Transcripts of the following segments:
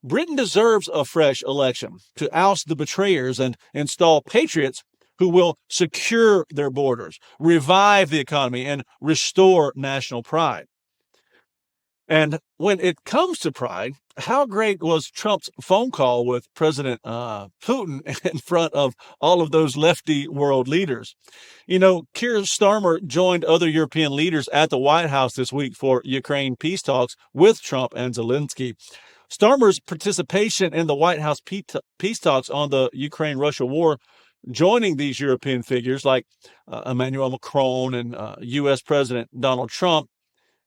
Britain deserves a fresh election to oust the betrayers and install patriots who will secure their borders, revive the economy, and restore national pride. And when it comes to pride, how great was Trump's phone call with President Putin in front of all of those lefty world leaders? Keir Starmer joined other European leaders at the White House this week for Ukraine peace talks with Trump and Zelensky. Starmer's participation in the White House peace talks on the Ukraine-Russia war, joining these European figures like Emmanuel Macron and U.S. President Donald Trump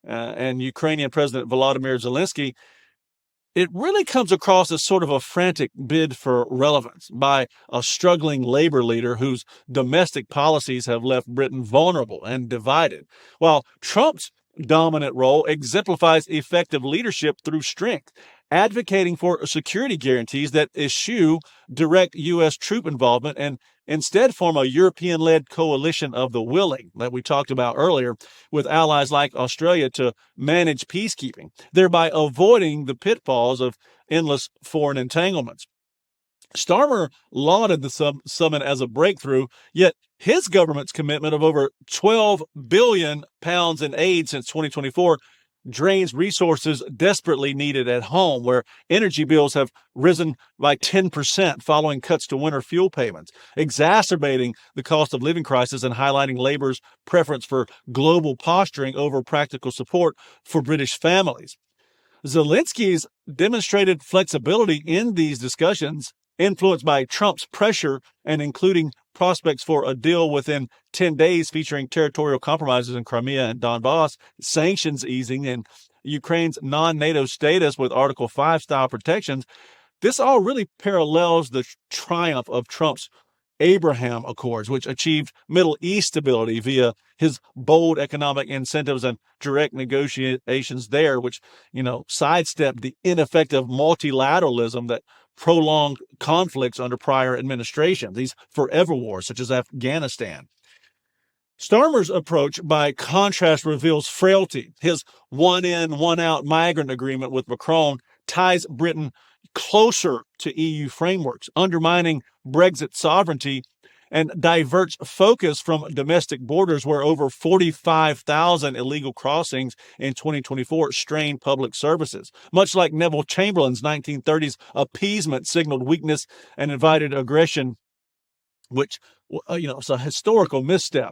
and Ukrainian President Volodymyr Zelensky, it really comes across as sort of a frantic bid for relevance by a struggling labor leader whose domestic policies have left Britain vulnerable and divided, while Trump's dominant role exemplifies effective leadership through strength, advocating for security guarantees that eschew direct U.S. troop involvement and instead form a European-led coalition of the willing that we talked about earlier, with allies like Australia to manage peacekeeping, thereby avoiding the pitfalls of endless foreign entanglements. Starmer lauded the summit as a breakthrough, yet his government's commitment of over £12 billion in aid since 2024 drains resources desperately needed at home, where energy bills have risen by 10% following cuts to winter fuel payments, exacerbating the cost of living crisis and highlighting labor's preference for global posturing over practical support for British families. Zelensky's demonstrated flexibility in these discussions, influenced by Trump's pressure and including prospects for a deal within 10 days featuring territorial compromises in Crimea and Donbass, sanctions easing, and Ukraine's non-NATO status with Article 5 style protections. This all really parallels the triumph of Trump's Abraham Accords, which achieved Middle East stability via his bold economic incentives and direct negotiations there, which, sidestepped the ineffective multilateralism that prolonged conflicts under prior administrations, these forever wars such as Afghanistan. Starmer's approach, by contrast, reveals frailty. His one-in, one-out migrant agreement with Macron ties Britain closer to EU frameworks, undermining Brexit sovereignty, and diverts focus from domestic borders where over 45,000 illegal crossings in 2024 strained public services. Much like Neville Chamberlain's 1930s appeasement signaled weakness and invited aggression, which, it's a historical misstep.